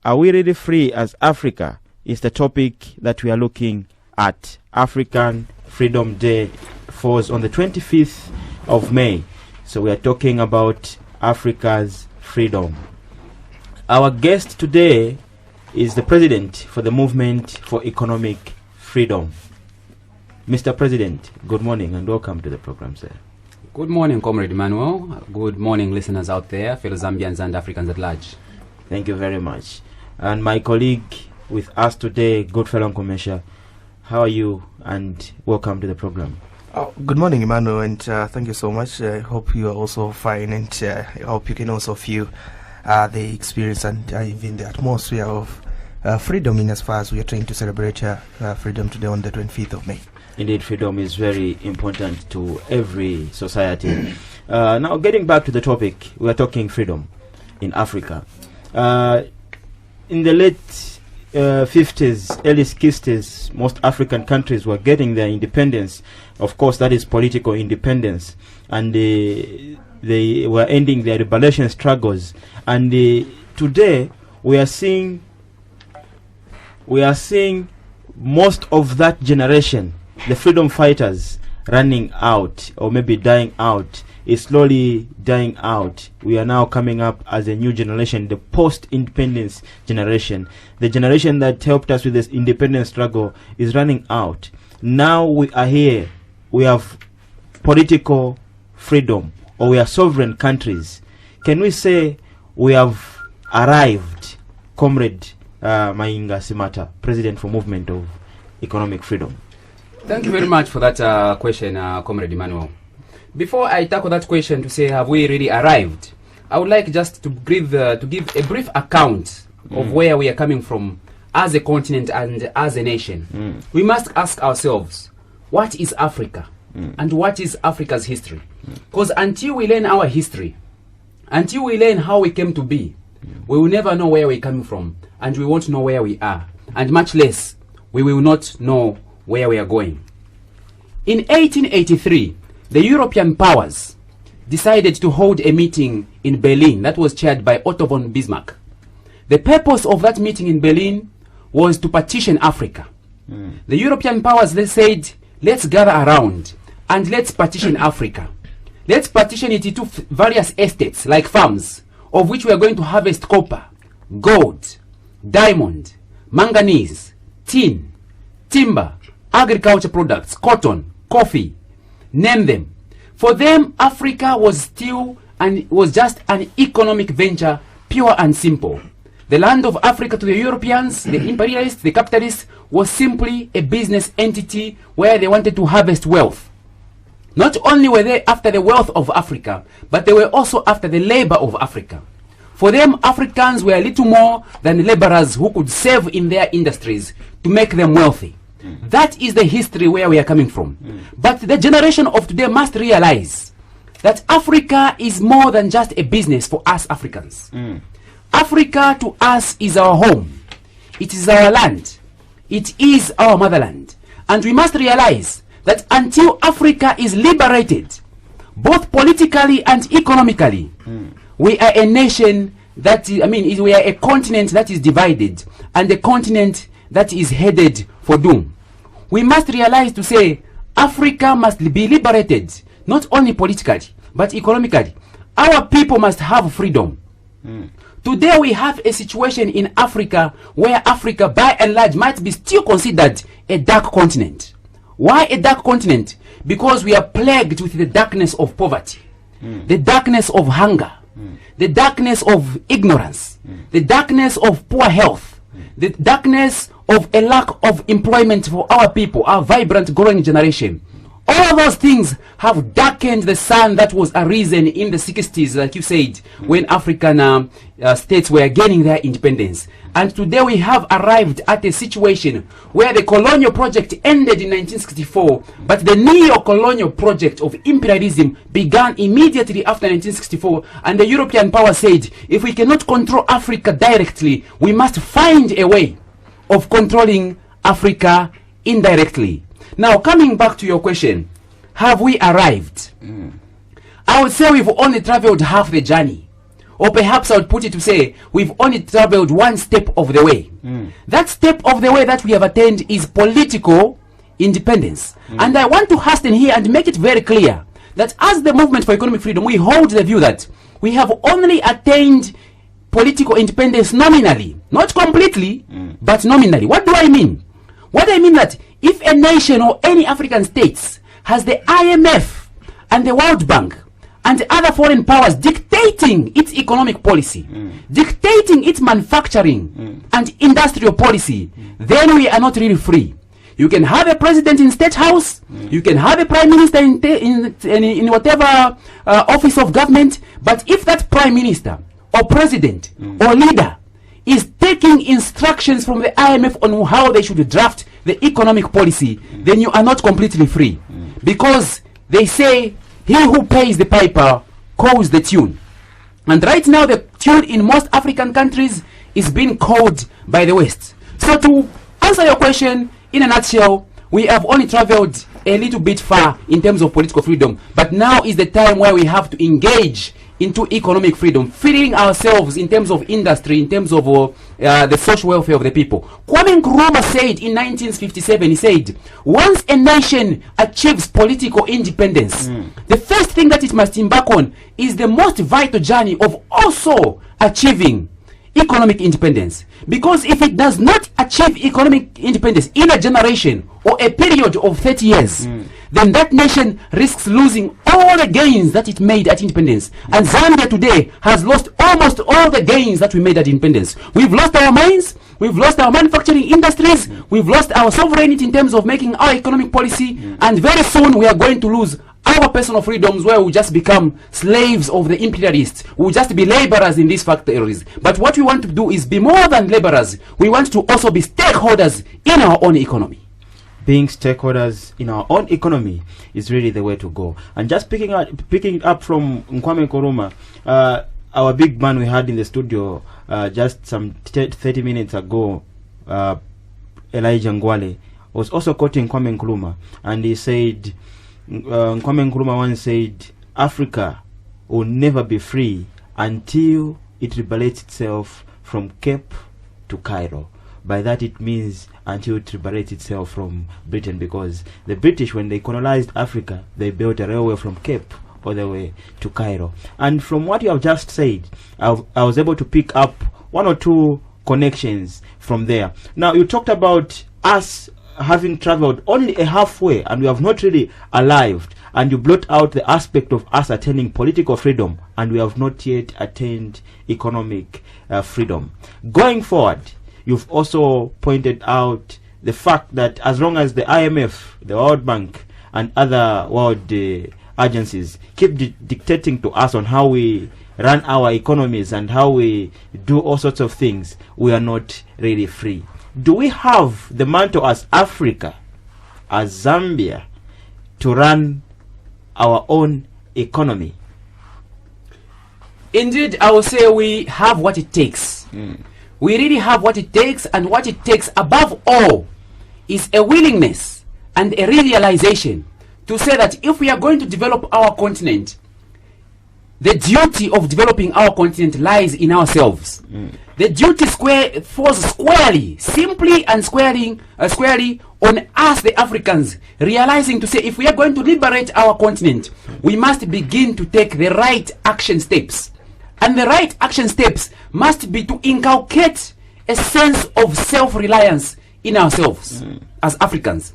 Are we really free as Africa? Is the topic that we are looking at. African Freedom Day falls on the 25th of May. So we are talking about Africa's freedom. Our guest today is the president for the Movement for Economic Freedom. Mr. President, good morning and welcome to the program, sir. Good morning, Comrade Emmanuel. Good morning, listeners out there, fellow Zambians and Africans at large. Thank you very much. And my colleague with us today, good fellow Nkurumah, how are you and welcome to the program? Good morning, Emmanuel, and thank you so much. I hope you are also fine, and I hope you can also feel the experience and even the atmosphere of freedom in as far as we are trying to celebrate freedom today on the 25th of May. Indeed, freedom is very important to every society. Now, getting back to the topic, we are talking freedom in Africa. In the late 50s, early 60s, most African countries were getting their independence. Of course, that is political independence. And they were ending their liberation struggles. And today, we are seeing most of that generation, the freedom fighters, running out or maybe dying out, is slowly dying out. We are now coming up as a new generation, the post-independence generation. The generation that helped us with this independence struggle is running out. Now we are here. We have political freedom, or we are sovereign countries. Can we say we have arrived, Comrade Mainda Simataa, President for Movement of Economic Freedom? Thank you very much for that question, Comrade Emmanuel. Before I tackle that question to say, have we really arrived, I would like just to give a brief account of where we are coming from as a continent and as a nation. We must ask ourselves, what is Africa? And what is Africa's history? Because until we learn our history, until we learn how we came to be, we will never know where we're coming from, and we won't know where we are, and much less, we will not know where we are going. In 1883, the European powers decided to hold a meeting in Berlin that was chaired by Otto von Bismarck. The purpose of that meeting in Berlin was to partition Africa. The European powers, they said, let's gather around and let's partition Africa. Let's partition it into various estates like farms, of which we are going to harvest copper, gold, diamond, manganese, tin, timber, agriculture products, cotton, coffee, name them. For them, Africa was just an economic venture, pure and simple. The land of Africa to the Europeans, the imperialists, the capitalists, was simply a business entity where they wanted to harvest wealth. Not only were they after the wealth of Africa, but they were also after the labor of Africa. For them, Africans were little more than laborers who could serve in their industries to make them wealthy. That is the history where we are coming from. But the generation of today must realize that Africa is more than just a business for us Africans. Africa to us is our home. It is our land. It is our motherland. And we must realize that until Africa is liberated, both politically and economically, we are a nation that is, we are a continent that is divided, and a continent that is headed for doom. We must realize to say Africa must be liberated, not only politically, but economically. Our people must have freedom. Today we have a situation in Africa where Africa by and large might be still considered a dark continent. Why a dark continent? Because we are plagued with the darkness of poverty, the darkness of hunger, the darkness of ignorance, the darkness of poor health, the darkness of a lack of employment for our people, our vibrant growing generation. All those things have darkened the sun that was arisen in the 60s, like you said, when African states were gaining their independence. And today we have arrived at a situation where the colonial project ended in 1964, but the neo-colonial project of imperialism began immediately after 1964, and the European power said, if we cannot control Africa directly, we must find a way of controlling Africa indirectly. Now, coming back to your question, have we arrived? I would say we've only traveled half the journey. or perhaps I would put it to say, we've only traveled one step of the way. That step of the way that we have attained is political independence. And I want to hasten here and make it very clear that as the movement for economic freedom, we hold the view that we have only attained political independence nominally, not completely, but nominally. What do I mean? What I mean that if a nation or any African states has the IMF and the World Bank and other foreign powers dictating its economic policy, dictating its manufacturing and industrial policy, then we are not really free. You can have a president in State House, you can have a prime minister in whatever office of government, but if that prime minister or president or leader is taking instructions from the IMF on how they should draft the economic policy, then you are not completely free. Because they say, he who pays the piper calls the tune. And right now the tune in most African countries is being called by the West. So to answer your question, in a nutshell, we have only traveled a little bit far in terms of political freedom, but now is the time where we have to engage into economic freedom, freeing ourselves in terms of industry, in terms of the social welfare of the people. Nkurumah said in 1957, he said, once a nation achieves political independence, the first thing that it must embark on is the most vital journey of also achieving economic independence. Because if it does not achieve economic independence in a generation or a period of 30 years, then that nation risks losing all the gains that it made at independence. And Zambia today has lost almost all the gains that we made at independence. We've lost our mines, we've lost our manufacturing industries, we've lost our sovereignty in terms of making our economic policy, and very soon we are going to lose our personal freedoms, where we just become slaves of the imperialists. We'll just be laborers in these factories. But what we want to do is be more than laborers. We want to also be stakeholders in our own economy. Being stakeholders in our own economy is really the way to go. And just picking up from Nkurumah, our big man we had in the studio just some 30 minutes ago, Elijah Ngwale, was also quoting Nkurumah, and he said, Nkurumah once said, Africa will never be free until it liberates itself from Cape to Cairo. By that it means until it liberates itself from Britain, because the British, when they colonized Africa, they built a railway from Cape all the way to Cairo. And from what you have just said, I was able to pick up one or two connections from there. Now, you talked about us having traveled only a halfway and we have not really arrived, and you brought out the aspect of us attaining political freedom and we have not yet attained economic freedom. Going forward, you've also pointed out the fact that as long as the IMF, the World Bank and other world agencies keep dictating to us on how we run our economies and how we do all sorts of things, we are not really free. Do we have the mantle as Africa, as Zambia, to run our own economy? Indeed, I will say we have what it takes. We really have what it takes, and what it takes above all is a willingness and a realization to say that if we are going to develop our continent, the duty of developing our continent lies in ourselves. The duty falls squarely, simply and squarely on us, the Africans, realizing to say, if we are going to liberate our continent, we must begin to take the right action steps. And the right action steps must be to inculcate a sense of self-reliance in ourselves as Africans.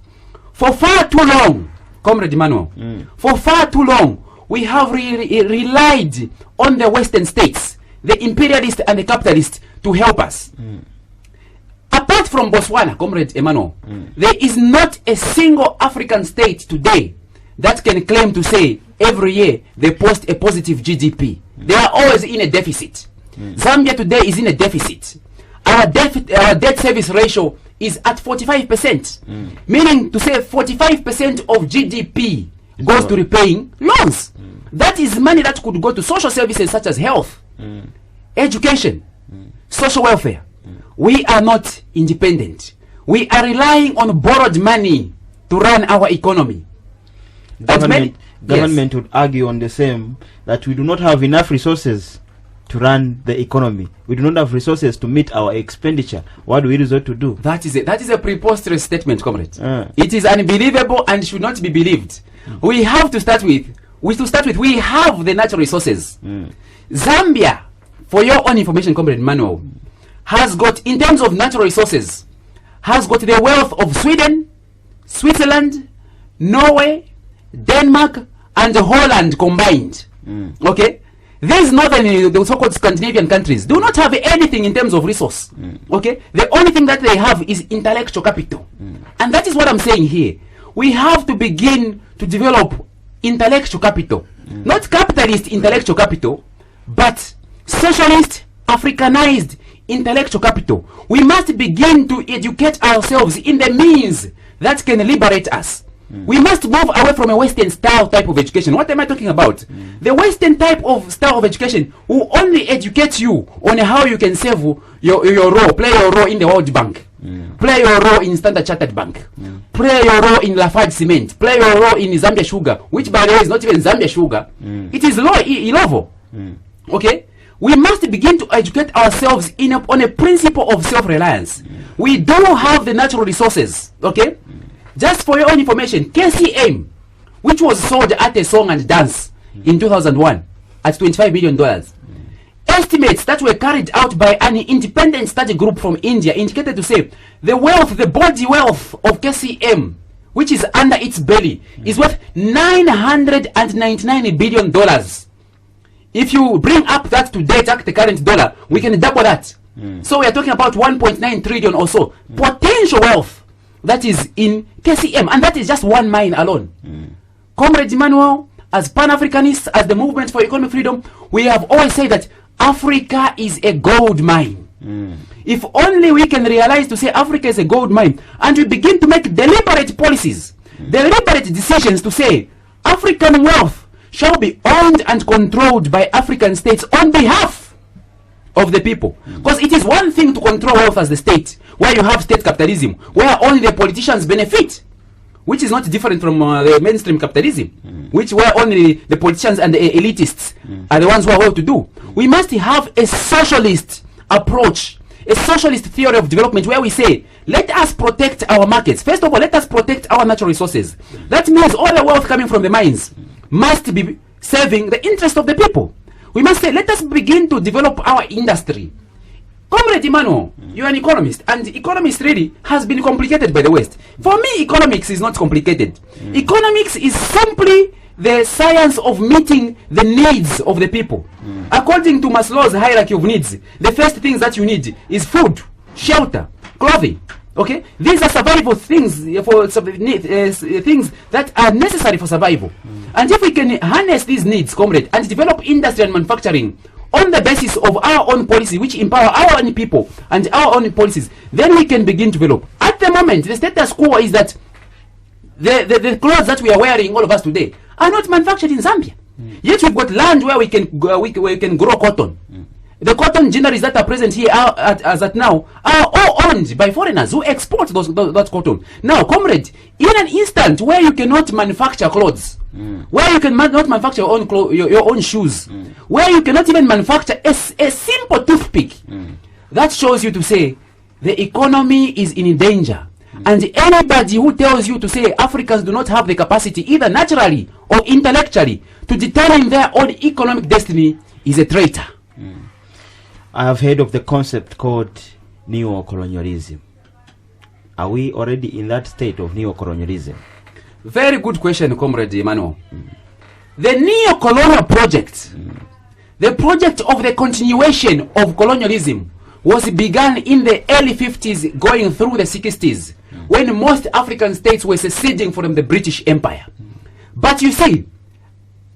For far too long, Comrade Emmanuel, for far too long, we have relied on the Western states, the imperialists and the capitalists, to help us. Apart from Botswana, Comrade Emmanuel, there is not a single African state today that can claim to say every year they post a positive GDP. They are always in a deficit. Zambia today is in a deficit. Our debt service ratio is at 45%, meaning to say 45% of GDP goes to repaying loans. That is money that could go to social services such as health, education, social welfare. We are not independent. We are relying on borrowed money to run our economy. Government would argue on the same, that we do not have enough resources to run the economy. We do not have resources to meet our expenditure. What do we resort to do? That is a preposterous statement, comrade. It is unbelievable and should not be believed. We have to start with. We have the natural resources. Zambia, for your own information, comrade Manuel, has got, in terms of natural resources, has got the wealth of Sweden, Switzerland, Norway, Denmark, and Holland combined. Okay? These northern, the so-called Scandinavian countries, do not have anything in terms of resource. Okay? The only thing that they have is intellectual capital. And that is what I'm saying here. We have to begin to develop intellectual capital. Not capitalist intellectual capital, but socialist, Africanized intellectual capital. We must begin to educate ourselves in the means that can liberate us. We must move away from a Western style type of education. What am I talking about? The Western type of style of education will only educate you on how you can save your role, play your role in the World Bank, play your role in Standard Chartered Bank, play your role in Lafarge Cement, play your role in Zambia Sugar, which by the way is not even Zambia Sugar. It is Ilovo. Okay? We must begin to educate ourselves on a principle of self-reliance. We don't have the natural resources. Okay? Just for your own information, KCM, which was sold at a song and dance in 2001 at $25 million, estimates that were carried out by an independent study group from India indicated to say the body wealth of KCM, which is under its belly, is worth $999 billion. If you bring up that to date at the current dollar, we can double that. So we are talking about 1.9 trillion or so potential wealth that is in KCM, and that is just one mine alone. Comrade Emmanuel, as Pan-Africanists, as the movement for economic freedom, we have always said that Africa is a gold mine. If only we can realize to say Africa is a gold mine, and we begin to make deliberate policies, deliberate decisions to say African wealth shall be owned and controlled by African states on behalf of the people. Because it is one thing to control wealth as the state, where you have state capitalism, where only the politicians benefit, which is not different from the mainstream capitalism, where only the politicians and the elitists are the ones who are well to do. We must have a socialist approach, a socialist theory of development, where we say, let us protect our markets. First of all, let us protect our natural resources. That means all the wealth coming from the mines must be serving the interest of the people. We must say, let us begin to develop our industry. Comrade Emmanuel, you are an economist, and economics really has been complicated by the West. For me, economics is not complicated. Economics is simply the science of meeting the needs of the people. According to Maslow's hierarchy of needs, the first things that you need is food, shelter, clothing. Okay, these are survival things for things that are necessary for survival. And if we can harness these needs, comrade, and develop industry and manufacturing on the basis of our own policy, which empower our own people and our own policies, then we can begin to develop. At the moment, the status quo is that the clothes that we are wearing, all of us today, are not manufactured in Zambia. Yet we've got land where we can grow cotton. The cotton ginneries that are present here as at now are all owned by foreigners who export that cotton. Now, comrade, in an instant where you cannot manufacture clothes, where you cannot manufacture your own shoes, where you cannot even manufacture a simple toothpick, that shows you to say the economy is in danger. And anybody who tells you to say Africans do not have the capacity, either naturally or intellectually, to determine their own economic destiny is a traitor. I have heard of the concept called neo-colonialism. Are we already in that state of neo-colonialism? Very good question, Comrade Emmanuel. The neo-colonial project, the project of the continuation of colonialism, was begun in the early 50s going through the 60s, when most African states were seceding from the British Empire. But you see,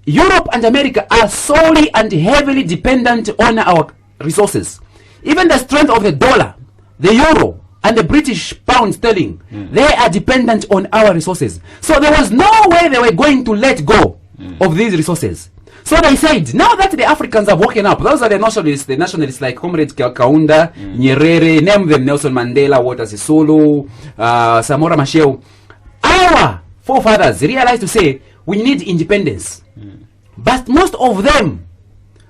Europe and America are solely and heavily dependent on our resources. Even the strength of the dollar, the euro, and the British pound sterling, they are dependent on our resources. So there was no way they were going to let go of these resources. So they said, now that the Africans have woken up, those are the nationalists like Comrade Kaunda, Nyerere, name them, Nelson Mandela, Walter Sisulu, Samora Machel. Our forefathers realized to say, we need independence. But most of them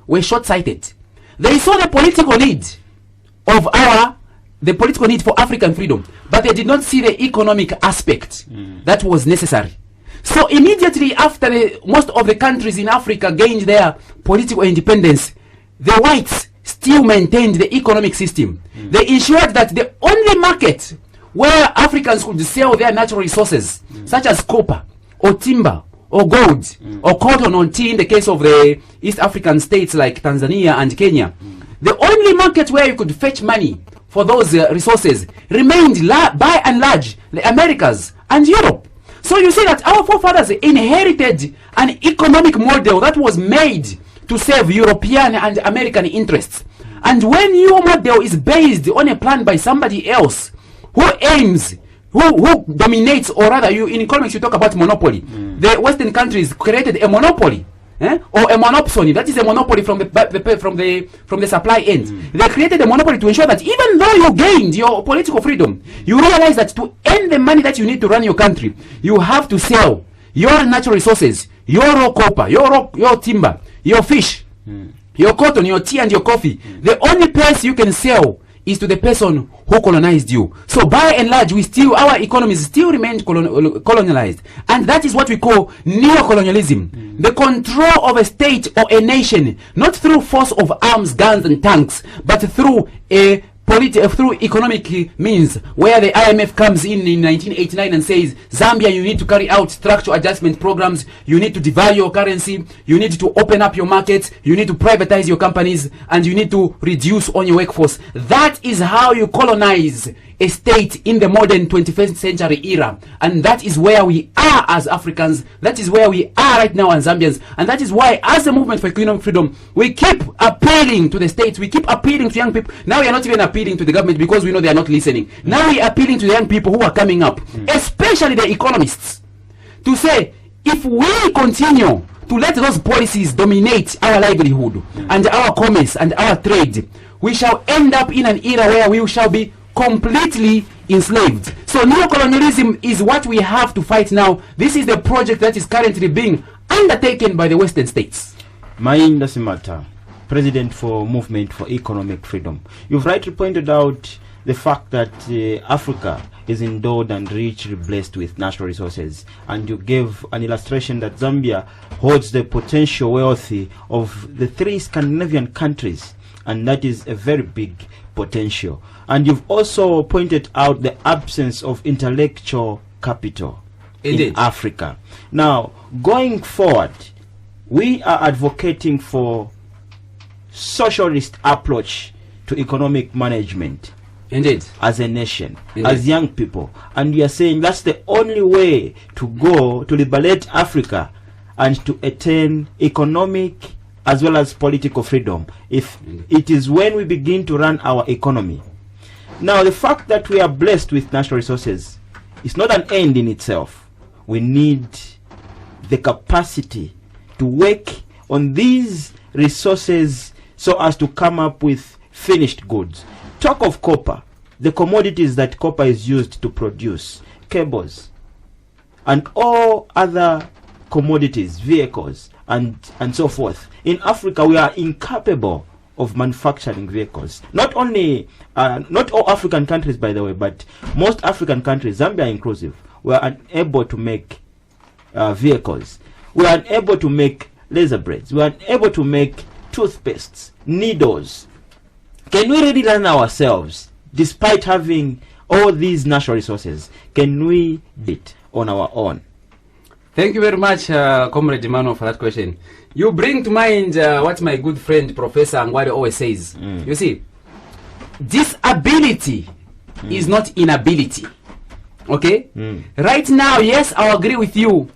were short-sighted. They saw the political need for African freedom, but they did not see the economic aspect that was necessary. So immediately after most of the countries in Africa gained their political independence, the whites still maintained the economic system. They ensured that the only market where Africans could sell their natural resources, such as copper or timber or gold or cotton or tea in the case of the East African states like Tanzania and Kenya, the only market where you could fetch money for those resources remained by and large the Americas and Europe. So you see that our forefathers inherited an economic model that was made to serve European and American interests. And when your model is based on a plan by somebody else who dominates, or rather, in economics you talk about monopoly. The Western countries created a monopoly, or a monopsony. That is a monopoly from the supply end. They created a monopoly to ensure that even though you gained your political freedom, you realize that to earn the money that you need to run your country, you have to sell your natural resources, your raw copper, your timber, your fish, your cotton, your tea, and your coffee. The only place you can sell is to the person who colonized you. So by and large, our economies still remain colonialized. And that is what we call neo-colonialism. The control of a state or a nation, not through force of arms, guns, and tanks, but through through economic means, where the IMF comes in 1989 and says, Zambia, you need to carry out structural adjustment programs, you need to devalue your currency, you need to open up your markets, you need to privatize your companies, and you need to reduce on your workforce. That is how you colonize a state in the modern 21st century era. And that is where we are as Africans. That is where we are right now as Zambians. And that is why, as a movement for economic freedom, we keep appealing to the states, we keep appealing to young people. Now we are not even appealing to the government because we know they are not listening. Now we are appealing to the young people who are coming up, especially the economists, to say, if we continue to let those policies dominate our livelihood and our commerce and our trade, we shall end up in an era where we shall be completely enslaved. So neo-colonialism is what we have to fight now. This is the project that is currently being undertaken by the Western states. Mainda Simataa, President for Movement for Economic Freedom. You've rightly pointed out the fact that Africa is endowed and richly blessed with natural resources, and you gave an illustration that Zambia holds the potential wealth of the 3 Scandinavian countries, and that is a very big potential. And you've also pointed out the absence of intellectual capital in Africa. Now, going forward, we are advocating for socialist approach to economic management. Indeed. As a nation, as young people, and we are saying that's the only way to go to liberate Africa and to attain economic as well as political freedom. If it is when we begin to run our economy. Now, the fact that we are blessed with natural resources is not an end in itself. We need the capacity to work on these resources so as to come up with finished goods. Talk of copper, the commodities that copper is used to produce, cables, and all other commodities, vehicles, and so forth. In Africa, we are incapable of manufacturing vehicles. Not only, not all African countries, by the way, but most African countries, Zambia inclusive, we are unable to make vehicles. We are unable to make laser braids. We are unable to make toothpastes, needles. Can we really run ourselves despite having all these natural resources? Can we do it on our own? Thank you very much, Comrade Emmanuel, for that question. You bring to mind what my good friend Professor Angwari always says. You see, disability is not inability. Okay? Right now, yes, I agree with you.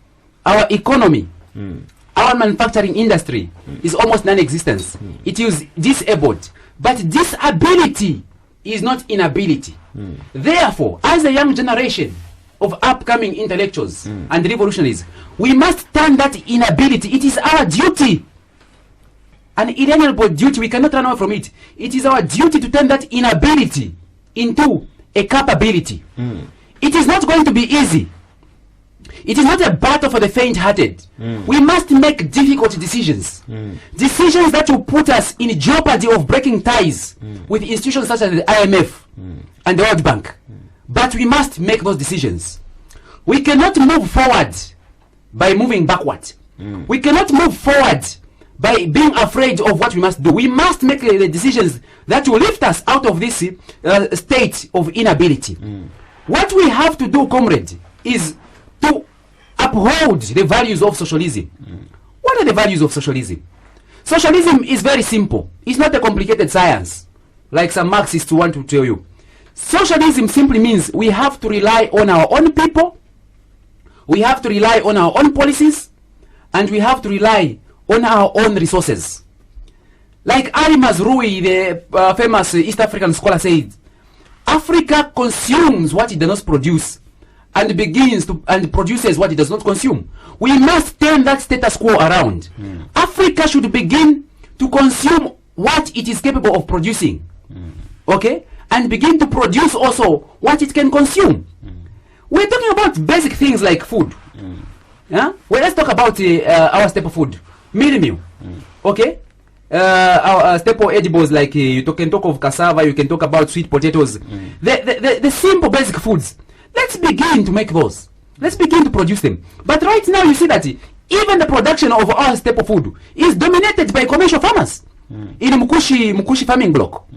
Our economy, our manufacturing industry is almost non-existent. It is disabled. But disability is not inability. Therefore, as a young generation of upcoming intellectuals and revolutionaries, we must turn that inability. It is our duty, an inalienable duty. We cannot run away from it. It is our duty to turn that inability into a capability. It is not going to be easy. It is not a battle for the faint-hearted. We must make difficult decisions. Decisions that will put us in jeopardy of breaking ties with institutions such as the IMF and the World Bank. But we must make those decisions. We cannot move forward by moving backward. We cannot move forward by being afraid of what we must do. We must make the decisions that will lift us out of this state of inability. What we have to do, comrade, is to uphold the values of socialism. What are the values of socialism? Socialism is very simple. It's not a complicated science, like some Marxists want to tell you. Socialism simply means we have to rely on our own people, we have to rely on our own policies, and we have to rely on our own resources. Like Ali Mazrui, the famous East African scholar, said, Africa consumes what it does not produce and produces what it does not consume. We must turn that status quo around. Africa should begin to consume what it is capable of producing. Okay? And begin to produce also what it can consume. We're talking about basic things like food. Yeah? Well, let's talk about our staple food. Meal. Okay? Our staple edibles, like you can talk of cassava, you can talk about sweet potatoes. The simple basic foods. Let's begin to make those. Let's begin to produce them. But right now you see that even the production of our staple food is dominated by commercial farmers in Mukushi farming block.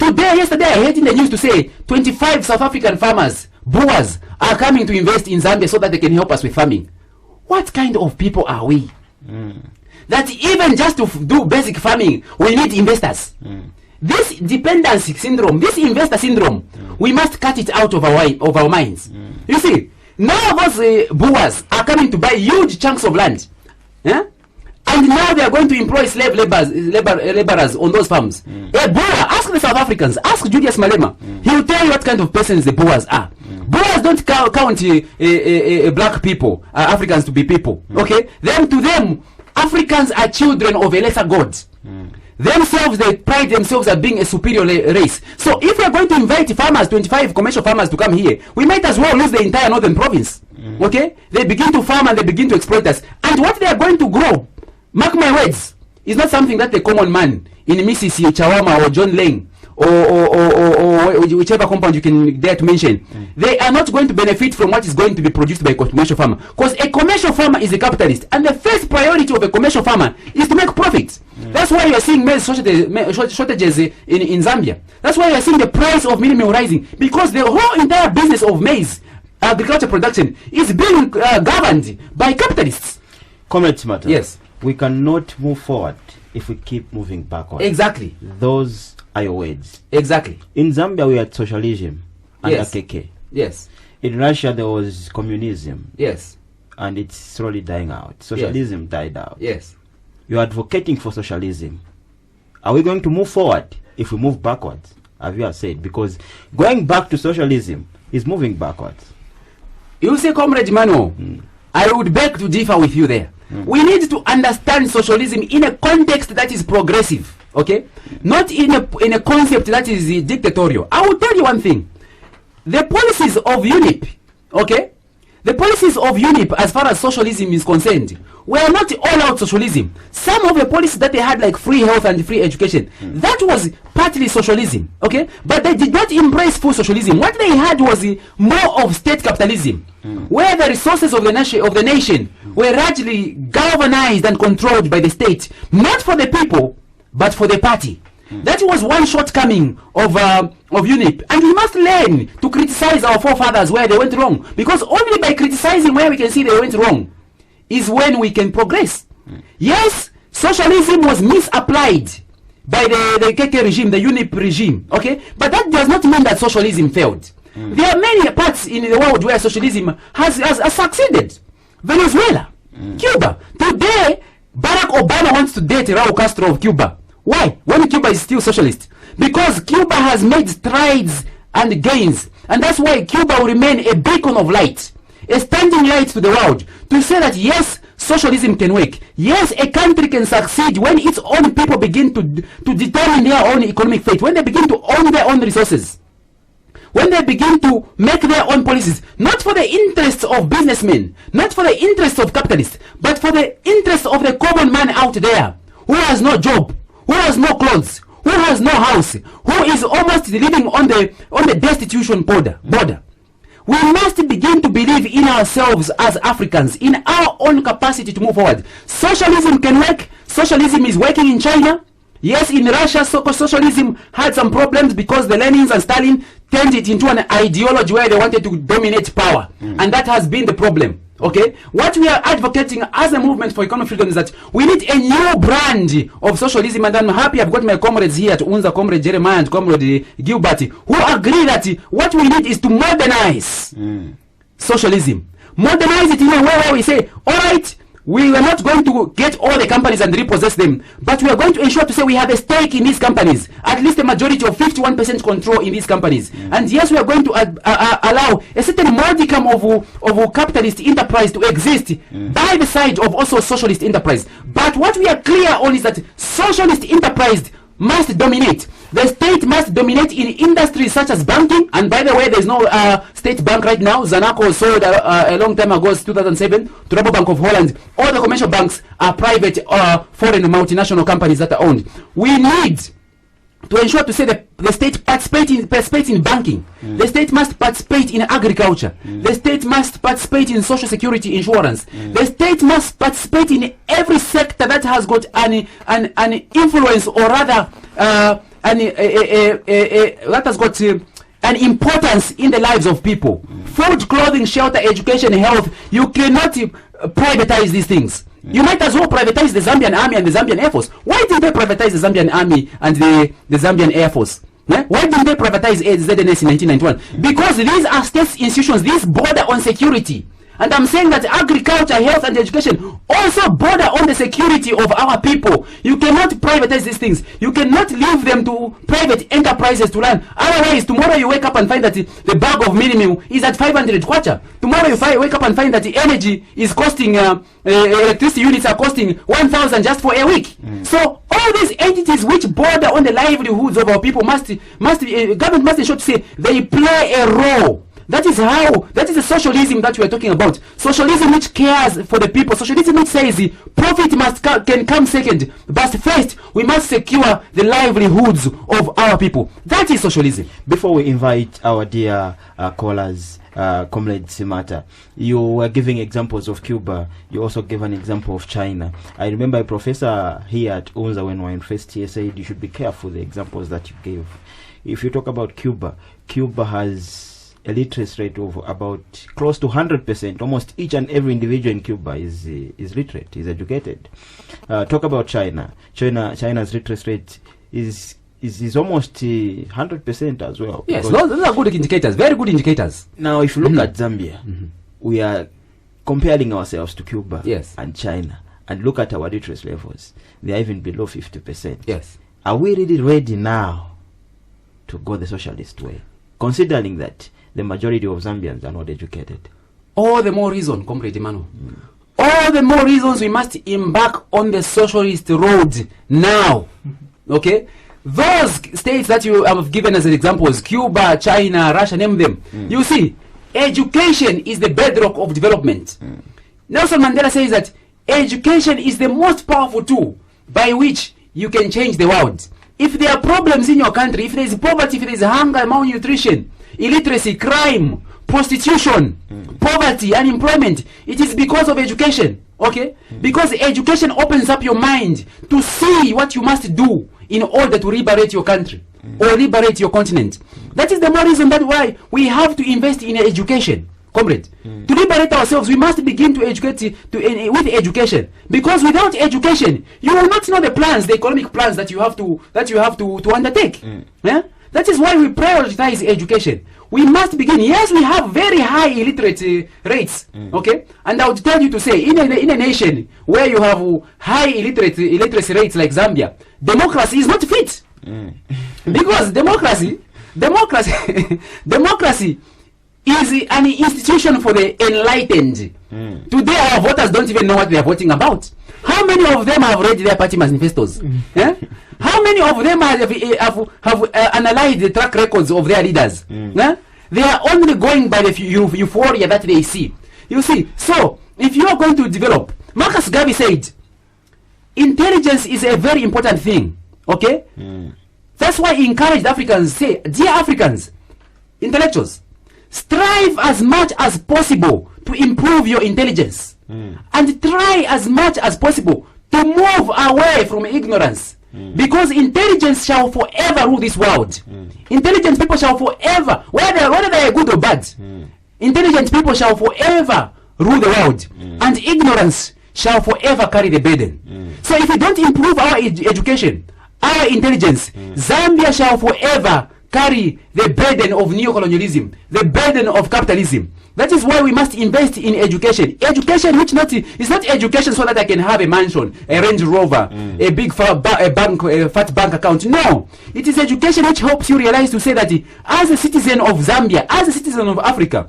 Yesterday I heard in the news to say 25 South African farmers, brewers, are coming to invest in Zambia so that they can help us with farming. What kind of people are we? That even just to do basic farming, we need investors. This dependency syndrome, this investor syndrome, we must cut it out of our minds. You see, now those brewers are coming to buy huge chunks of land. And now they are going to employ slave laborers on those farms. A brewer, ask the South Africans, ask Julius Malema. He will tell you what kind of persons the brewers are. Brewers don't count black people, Africans to be people. Okay? Then to them, Africans are children of a lesser god. Themselves, they pride themselves as being a superior race. So if we are going to invite farmers, 25 commercial farmers to come here, we might as well lose the entire northern province. Okay? They begin to farm and they begin to exploit us. And what they are going to grow, mark my words, is not something that the common man in Mississippi, Chawama, or John Lane, or whichever compound you can dare to mention, they are not going to benefit from what is going to be produced by a commercial farmer. Because a commercial farmer is a capitalist, and the first priority of a commercial farmer is to make profits. That's why you are seeing maize shortages in Zambia. That's why you are seeing the price of minimum rising, because the whole entire business of maize agriculture production is being governed by capitalists. Comrade Simataa. Yes. We cannot move forward if we keep moving backward. Exactly. Those are your words. Exactly. In Zambia, we had socialism under KK. Yes. In Russia, there was communism. Yes. And it's slowly dying out. Socialism died out. Yes. You're advocating for socialism. Are we going to move forward if we move backwards, as you have said? Because going back to socialism is moving backwards. You say, Comrade Emmanuel, I would beg to differ with you there. We need to understand socialism in a context that is progressive, okay? Not in a concept that is dictatorial. I will tell you one thing. The policies of UNIP, okay? The policies of UNIP as far as socialism is concerned were not all-out socialism. Some of the policies that they had, like free health and free education, that was partly socialism, okay? But they did not embrace full socialism. What they had was more of state capitalism, where the resources of the nation were largely galvanized and controlled by the state, not for the people, but for the party. That was one shortcoming of UNIP, and we must learn to criticize our forefathers where they went wrong, because only by criticizing where we can see they went wrong is when we can progress. Yes, socialism was misapplied by the KK regime, the UNIP regime, okay, but that does not mean that socialism failed. There are many parts in the world where socialism has succeeded. Venezuela, Cuba. Today, Barack Obama wants to date Raul Castro of Cuba. Why? When Cuba is still socialist? Because Cuba has made strides and gains, and that's why Cuba will remain a beacon of light, a standing light to the world, to say that yes, socialism can work. Yes, a country can succeed when its own people begin to determine their own economic fate, when they begin to own their own resources. when they begin to make their own policies, not for the interests of businessmen, not for the interests of capitalists, but for the interests of the common man out there, who has no job, who has no clothes, who has no house, who is almost living on the destitution border. We must begin to believe in ourselves as Africans, in our own capacity to move forward. Socialism can work. Socialism is working in China. Yes, in Russia, socialism had some problems because the Lenins and Stalin turned it into an ideology where they wanted to dominate power. And that has been the problem. Okay, what we are advocating as a movement for economic freedom is that we need a new brand of socialism, and I'm happy I've got my comrades here at UNZA, Comrade Jeremiah and Comrade Gilbert, who agree that what we need is to modernize socialism. Modernize it in a way where we say, all right, we are not going to get all the companies and repossess them, but we are going to ensure to say we have a stake in these companies, at least a majority of 51% control in these companies. And yes, we are going to allow a certain modicum of capitalist enterprise to exist by the side of also socialist enterprise. But what we are clear on is that socialist enterprise must dominate. The state must dominate in industries such as banking. And by the way, there's no state bank right now. Zanaco sold a long time ago, 2007, to Rabobank of Holland. All the commercial banks are private foreign multinational companies that are owned. We need to ensure to say that the state participates in banking. The state must participate in agriculture. The state must participate in social security insurance. The state must participate in every sector that has got an influence, or rather that has got an importance in the lives of people. Food, clothing, shelter, education, health. You cannot privatize these things. You might as well privatize the Zambian army and the Zambian Air Force. Why did they privatize the Zambian army and the Zambian Air Force? Why didn't they privatize ZNS in 1991? Because these are state institutions. These border on security. And I'm saying that agriculture, health and education also border on the security of our people. You cannot privatize these things. You cannot leave them to private enterprises to run. Otherwise, tomorrow you wake up and find that the bag of minimum is at 500 kwacha. Tomorrow you wake up and find that the energy is costing, electricity units are costing 1,000 just for a week. So all these entities which border on the livelihoods of our people government must ensure to say they play a role. That is the socialism that we are talking about. Socialism which cares for the people. Socialism which says profit can come second, but first we must secure the livelihoods of our people. That is socialism. Before we invite our dear callers, Comrade Simataa, you were giving examples of Cuba. You also gave an example of China. I remember a professor here at UNZA when we were in first year said you should be careful the examples that you gave. If you talk about Cuba, Cuba has a literacy rate of about close to 100%. Almost each and every individual in Cuba is literate, is educated. Talk about China. China's literacy rate is almost 100% as well. Yes, those are good indicators, very good indicators. Now, if you look at Zambia, we are comparing ourselves to Cuba and China, and look at our literacy levels. They are even below 50%. Yes. Are we really ready now to go the socialist way, considering that the majority of Zambians are not educated? All the more reason, Comrade Emmanuel. All the more reasons we must embark on the socialist road now. Okay? Those states that you have given as examples, Cuba, China, Russia, name them. You see, education is the bedrock of development. Nelson Mandela says that education is the most powerful tool by which you can change the world. If there are problems in your country, if there is poverty, if there is hunger, malnutrition, illiteracy, crime, prostitution, poverty, unemployment, it is because of education. Okay? Because education opens up your mind to see what you must do in order to liberate your country or liberate your continent. That is the more reason that why we have to invest in education, comrade. To liberate ourselves, we must begin to educate with education. Because without education, you will not know the plans, the economic plans that you have to undertake. Yeah? That is why we prioritize education. We must begin. Yes, we have very high illiterate rates. Okay, and I would tell you to say, in a nation where you have high illiteracy rates like Zambia, democracy is not fit. Because democracy is an institution for the enlightened. Today, our voters don't even know what they are voting about. How many of them have read their party manifestos? How many of them have analyzed the track records of their leaders? They are only going by the euphoria that they see. You see, so if you are going to develop, Marcus Garvey said, intelligence is a very important thing. Okay? That's why he encouraged Africans, say, dear Africans, intellectuals, strive as much as possible to improve your intelligence. And try as much as possible to move away from ignorance. Because intelligence shall forever rule this world. Intelligent people shall forever, whether they are good or bad, intelligent people shall forever rule the world. And ignorance shall forever carry the burden. So if we don't improve our education, our intelligence, Zambia shall forever carry the burden of neocolonialism, the burden of capitalism. That is why we must invest in education. Education which is not education so that I can have a mansion, a Range Rover, a big fat bank account. No. It is education which helps you realize to say that as a citizen of Zambia, as a citizen of Africa,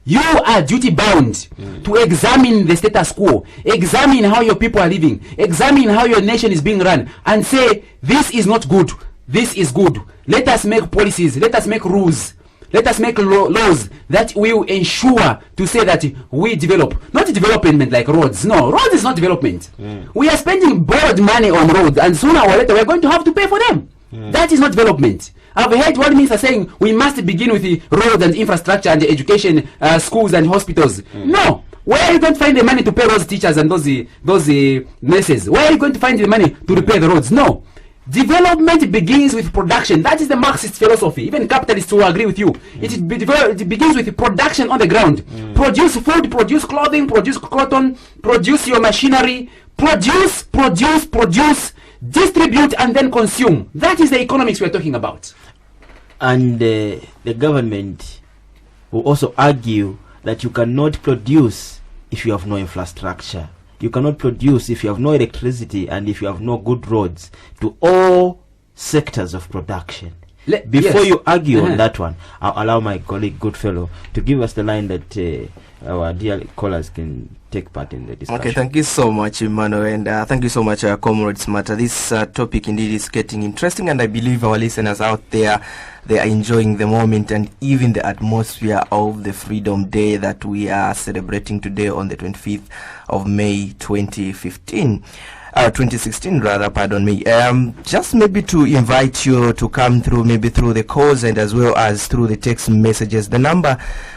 you are duty bound to examine the status quo, examine how your people are living, examine how your nation is being run, and say, this is not good, this is good. Let us make policies, let us make rules, let us make laws that will ensure to say that we develop. Not development like roads. No, roads is not development. We are spending borrowed money on roads, and sooner or later we are going to have to pay for them. That is not development. I've heard one minister saying we must begin with the roads and infrastructure and the education, schools and hospitals. No. Where are you going to find the money to pay those teachers and those nurses? Where are you going to find the money to repair the roads? No. Development begins with production. That is the Marxist philosophy. Even capitalists will agree with you. It begins with production on the ground. Produce food, produce clothing, produce cotton, produce your machinery, produce, distribute, and then consume. That is the economics we are talking about. And the government will also argue that you cannot produce if you have no infrastructure. You cannot produce if you have no electricity and if you have no good roads to all sectors of production. Before you argue on that one, I'll allow my colleague Goodfellow to give us the line that our dear callers can take part in the discussion. Okay, thank you so much, Emmanuel, and thank you so much, Comrade Simataa. This topic indeed is getting interesting, and I believe our listeners out there, they are enjoying the moment and even the atmosphere of the Freedom Day that we are celebrating today on the 25th of May 2016 rather, pardon me. Just maybe to invite you to come through, maybe through the calls and as well as through the text messages. The number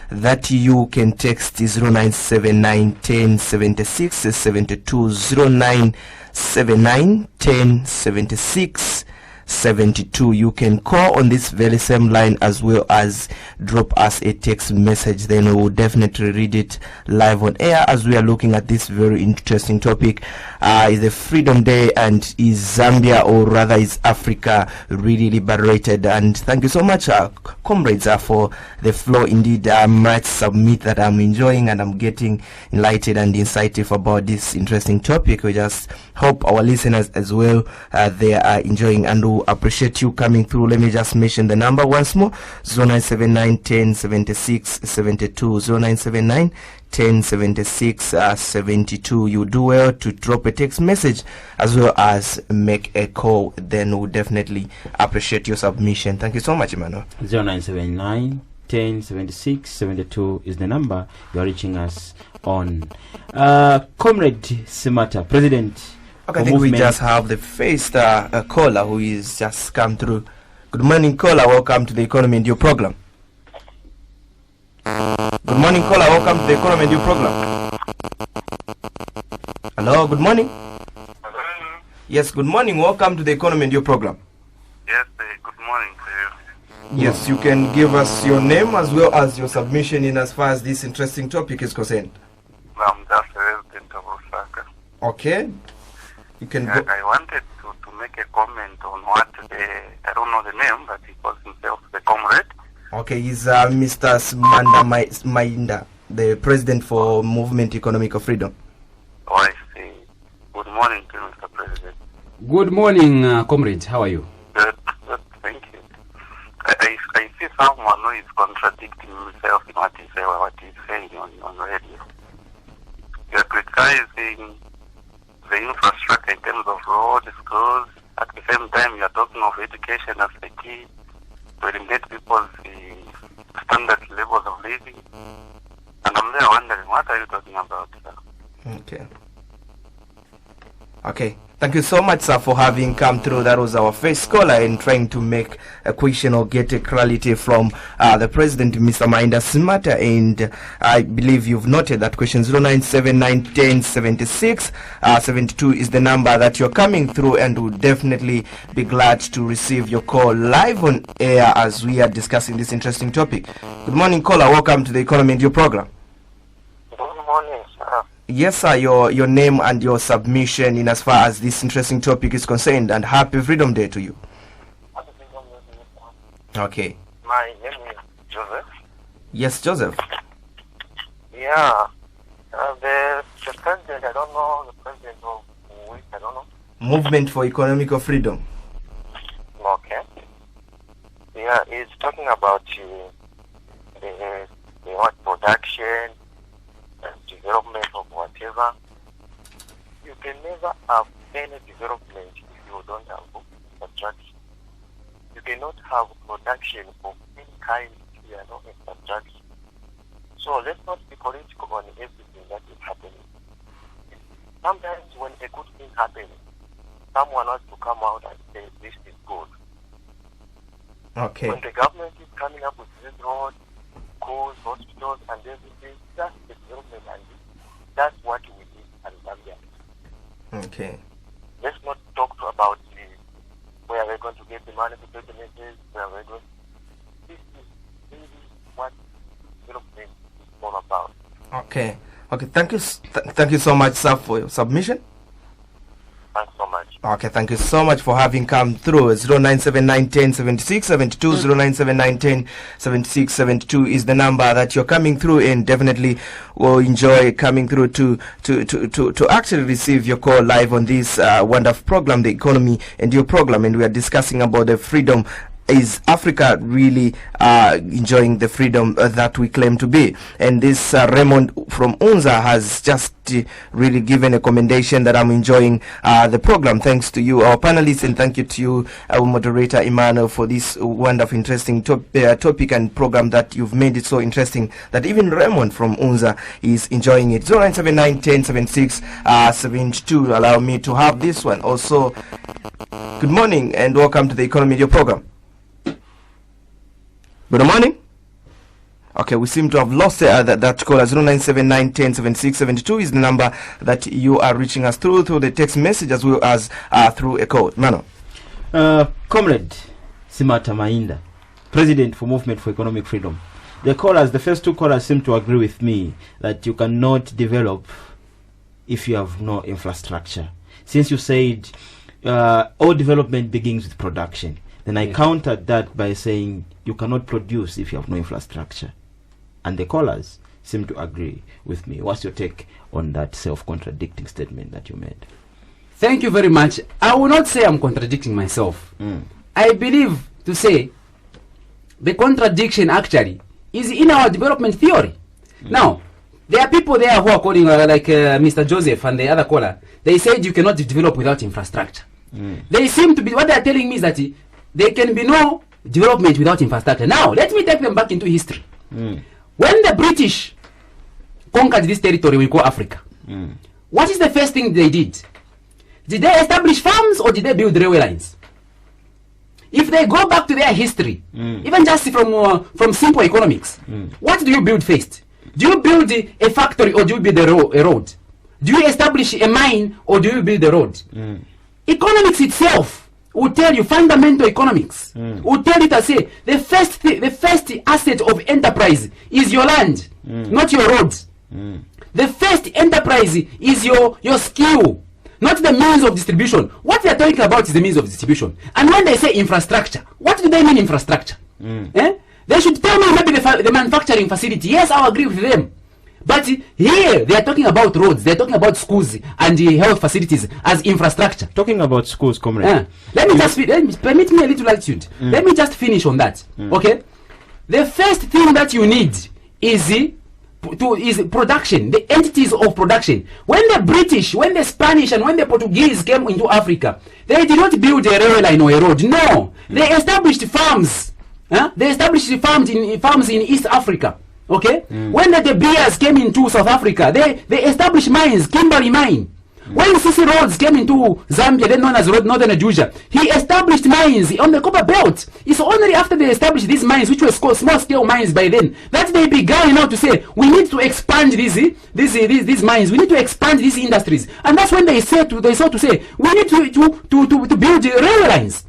that you can text is 0979 10 76 72, 0979 10 76 72. You can call on this very same line as well as drop us a text message. Then we will definitely read it live on air as we are looking at this very interesting topic. Is the Freedom Day, and is Zambia, or rather is Africa, really liberated? And thank you so much, comrades, for the floor. Indeed, I might submit that I'm enjoying and I'm getting enlightened and insightful about this interesting topic. We just hope our listeners as well, they are enjoying, and we appreciate you coming through. Let me just mention the number once more: 0979 10 76 72, 0979 10 76 72. You do well to drop a text message as well as make a call. Then we'll definitely appreciate your submission. Thank you so much, Emmanuel. 0979 10 76 72 is the number you are reaching us on. Comrade Simataa, President. Okay, I think we just have the first caller who is just come through. Good morning, caller. Welcome to the Economy and Your program. Good morning, caller. Welcome to the Economy and Your program. Hello, good morning. Hello. Yes, good morning. Welcome to the Economy and Your program. Yes, good morning to you. Yes, you can give us your name as well as your submission in as far as this interesting topic is concerned. I'm just a resident of Osaka. Okay. You can go. I wanted to make a comment on what I don't know the name, but he calls himself the comrade. Okay, he's Mr. Mainda, the president for Movement Economic of Freedom. Oh, I see. Good morning to you, Mr. President. Good morning, comrade. How are you? Good, thank you. I see someone who is contradicting himself in what he's saying on radio. You're criticizing the infrastructure in terms of roads, schools. At the same time, you're talking of education as the key to eliminate people's standard levels of living. And I'm there wondering, what are you talking about, sir? Okay. Okay. Thank you so much, sir, for having come through. That was our first caller in trying to make a question or get a clarity from the president, Mr. Mainda Simataa. And I believe you've noted that question 0979107672 is the number that you're coming through, and we'll definitely be glad to receive your call live on air as we are discussing this interesting topic. Good morning, caller. Welcome to the Economy Radio program. Good morning, sir. Yes, sir, your name and your submission in as far as this interesting topic is concerned, and happy Freedom Day to you. Okay. My name is Joseph. Yes, Joseph. Yeah. The president, I don't know, the president of which, I don't know. Movement for Economic Freedom. Okay. Yeah, he's talking about the what production and development of whatever. You can never have any development if you don't have infrastructure. You cannot have production of any kind if you have no infrastructure. So let's not be political on everything that is happening. Sometimes when a good thing happens, someone has to come out and say this is good. Okay. When the government is coming up with this road, schools, hospitals, and everything, that's the development, and that's what we need in Zambia. Okay. Let's not talk about where we're going to get the money to pay the messages, where we're going. This is really what development is all about. Okay. Okay. Thank you. Thank you so much, sir, for your submission. Thanks so much. Okay, thank you so much for having come through. 0979107672, 0979107672 is the number that you're coming through, and definitely will enjoy coming through to actually receive your call live on this wonderful program, The Economy and Your program, and we are discussing about the freedom. Is Africa really enjoying the freedom that we claim to be? And this Raymond from UNZA has just really given a commendation that I'm enjoying the program. Thanks to you, our panelists, and thank you to you, our moderator Emmanuel, for this wonderful, interesting topic and program that you've made it so interesting that even Raymond from UNZA is enjoying it. 0979107672. Allow me to have this one also. Good morning and welcome to the Economy Radio program. Good morning. Okay, we seem to have lost that caller. 0979107672 is the number that you are reaching us through the text message as well as through a code. Mano. Comrade Simataa Mainda, President for Movement for Economic Freedom. The first two callers seem to agree with me that you cannot develop if you have no infrastructure. Since you said all development begins with production, then I countered that by saying you cannot produce if you have no infrastructure. And the callers seem to agree with me. What's your take on that self-contradicting statement that you made? Thank you very much. I will not say I'm contradicting myself. I believe to say the contradiction actually is in our development theory. Now, there are people there who are calling like Mr. Joseph and the other caller. They said you cannot develop without infrastructure. They seem to be, what they are telling me is that there can be no development without infrastructure. Now, let me take them back into history. When the British conquered this territory we call Africa, what is the first thing they did? Did they establish farms or did they build railway lines? If they go back to their history, even just from simple economics, what do you build first? Do you build a factory or do you build a road? Do you establish a mine or do you build a road? Economics itself will tell you, fundamental economics will tell you to say the first asset of enterprise is your land, not your road. The first enterprise is your skill, not the means of distribution. What they are talking about is the means of distribution. And when they say infrastructure, what do they mean infrastructure? They should tell me maybe the manufacturing facility. Yes, I'll agree with them. But here they are talking about roads, they are talking about schools and health facilities as infrastructure. Talking about schools, comrade. Permit me a little latitude. Let me just finish on that. Okay? The first thing that you need is production, the entities of production. When the British, when the Spanish, and when the Portuguese came into Africa, they did not build a railway line or a road. No, they established farms. They established farms in East Africa. Okay, when the De Beers came into South Africa, they established mines, Kimberley mine. When Sisi Rhodes came into Zambia, then known as Northern Rhodesia, he established mines on the copper belt. It's only after they established these mines, which were small-scale mines by then, that they began now to say, we need to expand these mines. We need to expand these industries, and that's when they sought to say, we need to build railway lines.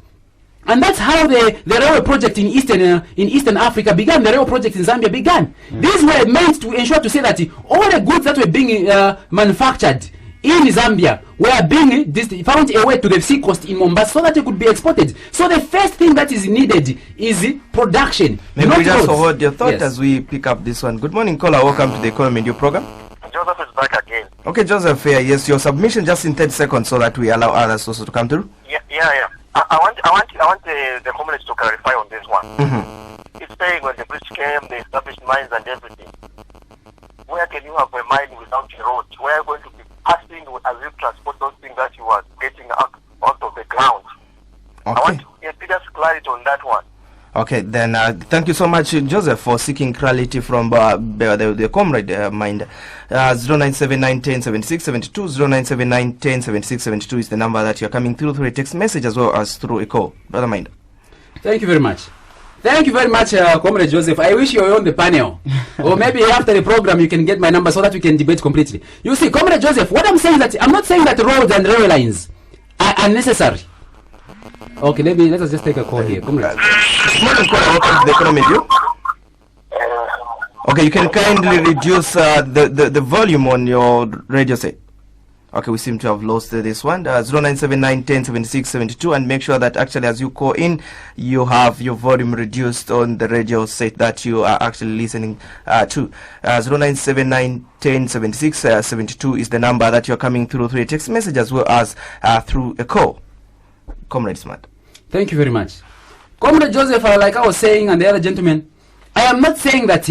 And that's how the railway project in Eastern Africa began. The railway project in Zambia began. These were meant to ensure to say that all the goods that were being manufactured in Zambia were being found a way to the sea coast in Mombasa so that they could be exported. So the first thing that is needed is production. Maybe we just hold your thought as we pick up this one. Good morning, caller. Welcome to the Economy Radio program. Joseph is back again. Okay, Joseph, yes, your submission just in 30 seconds so that we allow others also to come through. Yeah. I want the communists to clarify on this one. It's saying when the British came, they established mines and everything. Where can you have a mine without a road? Where are you going to be passing as you transport those things that you are getting out of the ground? Okay. I want just clarity on that one. Okay, then thank you so much, Joseph, for seeking clarity from the comrade Mainda. 09791107672, 09791107672 is the number that you're coming through a text message as well as through a call. Brother Mainda. Thank you very much. Thank you very much, Comrade Joseph. I wish you were on the panel. Or maybe after the program you can get my number so that we can debate completely. You see, Comrade Joseph, what I'm saying I'm not saying that roads and railway lines are unnecessary. Okay, let us just take a call here. Comrade. Welcome to the Economy View. Okay, you can kindly reduce the volume on your radio set. Okay, we seem to have lost this one. 09791107672, and make sure that actually as you call in, you have your volume reduced on the radio set that you are actually listening to. 09791107672 is the number that you're coming through a text message as well as through a call. Comrade Smart. Thank you very much. Comrade Joseph, like I was saying, and the other gentleman, I am not saying that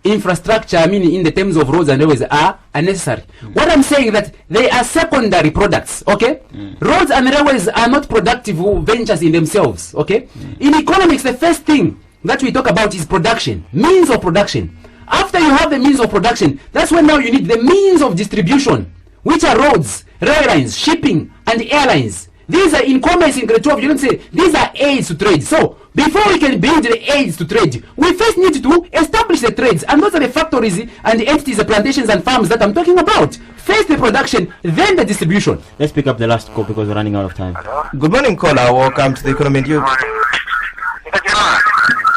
infrastructure, I mean in the terms of roads and railways, are unnecessary. What I'm saying is that they are secondary products, okay? Roads and railways are not productive ventures in themselves, okay? In economics, the first thing that we talk about is production, means of production. After you have the means of production, that's when now you need the means of distribution, which are roads, rail lines, shipping, and airlines. These are in commerce in grade 12, you don't say these are aids to trade. So before we can build the aids to trade, we first need to establish the trades, and those are the factories and the entities, the plantations and farms that I'm talking about. First the production, then the distribution. Let's pick up the last call because we're running out of time. Hello? Good morning, caller. Welcome to the Economy View.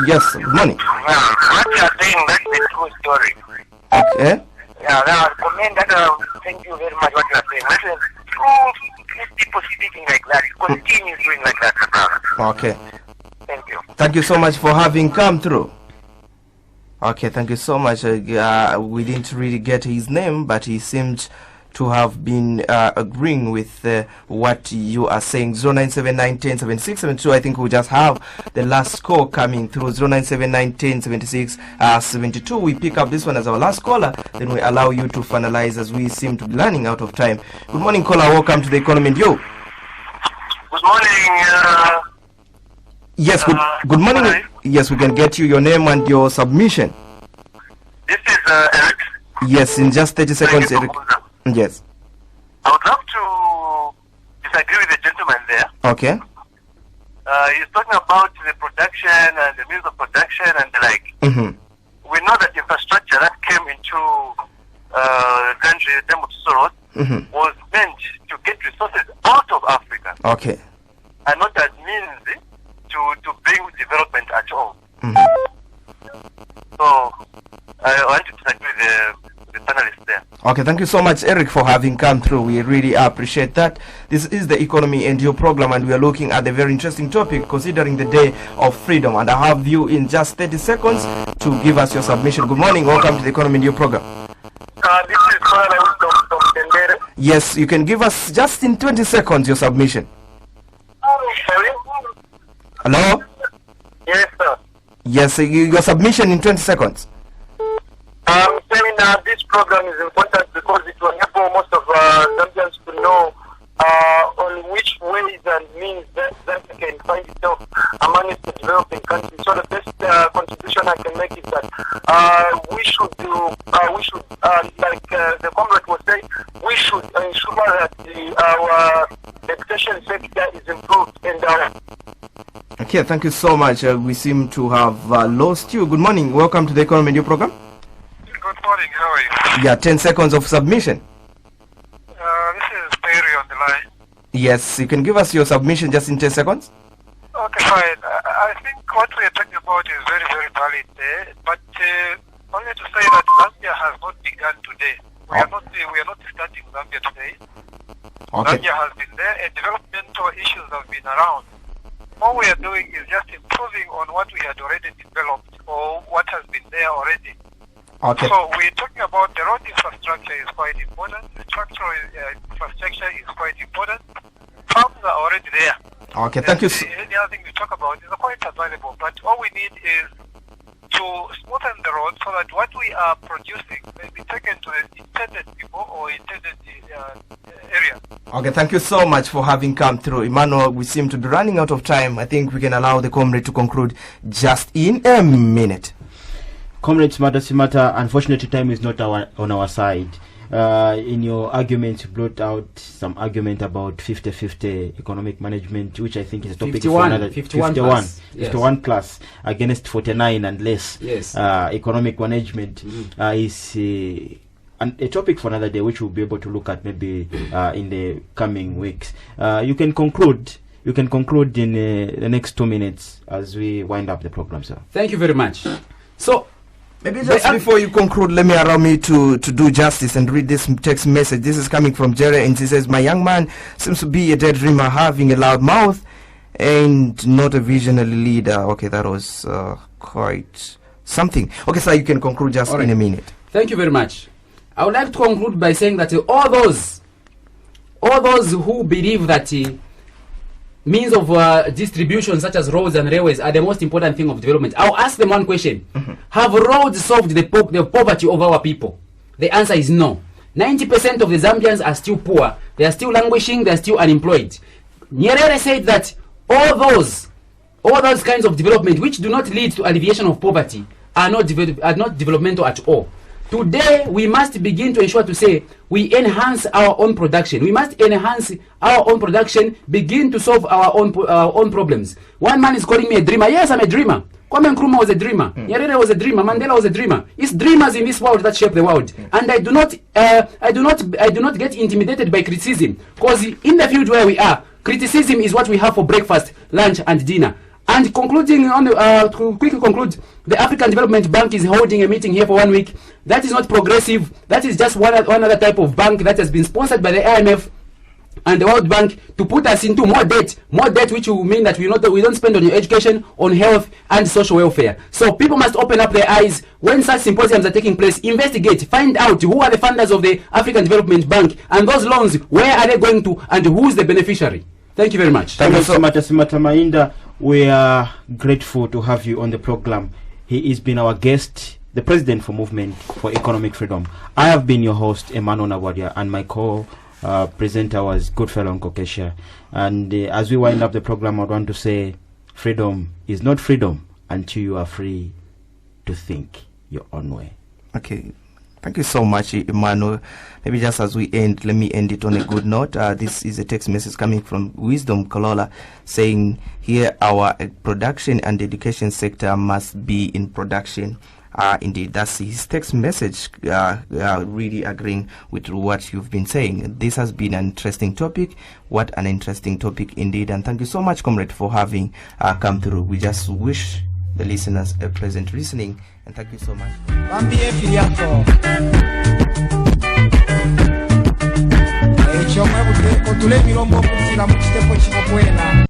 Yes, good morning. What you are saying, that's the true story. Okay. Yeah, I commend that. Thank you very much what you are saying. That is true. People speaking like that, continue doing like that, brother. Okay. Thank you. Thank you so much for having come through. Okay, thank you so much. We didn't really get his name, but he seemed to have been agreeing with what you are saying. 09791107672. I think we just have the last call coming through. 09791107672. We pick up this one as our last caller, then we allow you to finalize as we seem to be running out of time. Good morning, caller. Welcome to the Economy View. Good morning. Yes, good morning. Hi. Yes, we can get you your name and your submission. This is Eric. Yes, in just 30 seconds, Eric. Yes. I would love to disagree with the gentleman there. Okay. He's talking about the production and the means of production and the like. We know that infrastructure that came into the country, the Road, was meant to get resources out of Africa. Okay. And not as means to bring development at all. So I want to disagree with the panelists there. Okay, thank you so much, Eric, for having come through. We really appreciate that. This is the Economy and You program, and we are looking at a very interesting topic considering the Day of Freedom. And I have you in just 30 seconds to give us your submission. Good morning, welcome to the Economy and You program. This is from Tendere. Yes, you can give us just in 20 seconds your submission. Sorry? Hello? Yes, sir. Yes, your submission in 20 seconds. I'm saying this program is important because it will enable most of Zambians to know on which ways and means that it can find itself amongst the developing countries. So the best contribution I can make is that we should like the comrade was saying, we should ensure that our education sector is improved and Okay, thank you so much. We seem to have lost you. Good morning. Welcome to the Economy Radio program. Good morning. How are you? Yeah, 10 seconds of submission. This is Perry on the line. Yes, you can give us your submission just in 10 seconds. Okay, fine. I think what we are talking about is very, very valid there, but only to say that Zambia has not begun today. We are not starting Zambia today. Okay. Zambia has been there, and developmental issues have been around. All we are doing is just improving on what we had already developed or what has been there already. Okay. So we're talking about the road infrastructure is quite important. The structural infrastructure is quite important. Farms are already there. Okay, thank you. Any other thing we talk about is quite available, but all we need is to smoothen the road so that what we are producing may be taken to the intended people or intended area. Okay, thank you so much for having come through. Emmanuel, we seem to be running out of time. I think we can allow the comrade to conclude just in a minute. Comrade Simataa, unfortunately time is not on our side. In your argument, you brought out some argument about 50-50 economic management, which I think is a topic 51, for another 51 plus. 51 plus against 49 and less. Yes. Economic management is a topic for another day, which we'll be able to look at maybe in the coming weeks. You can conclude in the next 2 minutes as we wind up the program, sir. Thank you very much. So, maybe just before you conclude, allow me to do justice and read this text message. This is coming from Jerry, and he says, "My young man seems to be a daydreamer, having a loud mouth and not a visionary leader." Okay, that was quite something. Okay, so you can conclude just in a minute. Thank you very much. I would like to conclude by saying that all those who believe that means of distribution such as roads and railways are the most important thing of development, I'll ask them one question. Have roads solved the poverty of our people? The answer is no. 90% of the Zambians are still poor. They are still languishing. They are still unemployed. Nyerere said that all those kinds of development which do not lead to alleviation of poverty are not developmental at all. Today, we must begin to ensure to say we enhance our own production. We must enhance our own production, begin to solve our own problems. One man is calling me a dreamer. Yes, I'm a dreamer. Nkurumah was a dreamer. Nyerere was a dreamer. Mandela was a dreamer. It's dreamers in this world that shape the world. And I do not get intimidated by criticism, because in the field where we are, criticism is what we have for breakfast, lunch, and dinner. And concluding on to quickly conclude, the African Development Bank is holding a meeting here for 1 week. That is not progressive. That is just one other type of bank that has been sponsored by the IMF and the World Bank to put us into more debt which will mean that we don't spend on education, on health, and social welfare. So people must open up their eyes when such symposiums are taking place. Investigate, find out who are the funders of the African Development Bank, and those loans, where are they going to, and who's the beneficiary. Thank you very much. Thank you so much, Simataa Mainda. We are grateful to have you on the program. He has been our guest, the president for Movement for Economic Freedom. I have been your host, Emmanuel Nabwadia, and my co-presenter was Goodfellow Nkokesha. And as we wind up the program, I want to say, freedom is not freedom until you are free to think your own way. Okay. Thank you so much, Emmanuel. Maybe just as we end, let me end it on a good note. This is a text message coming from Wisdom Kalola saying, here our production and education sector must be in production. Indeed, that's his text message, really agreeing with what you've been saying. This has been an interesting topic. What an interesting topic indeed. And thank you so much, comrade, for having come through. We just wish the listeners a pleasant listening, and thank you so much. Ekyo mwebudde otule emirombo okuzira mu kiteeko kino kwena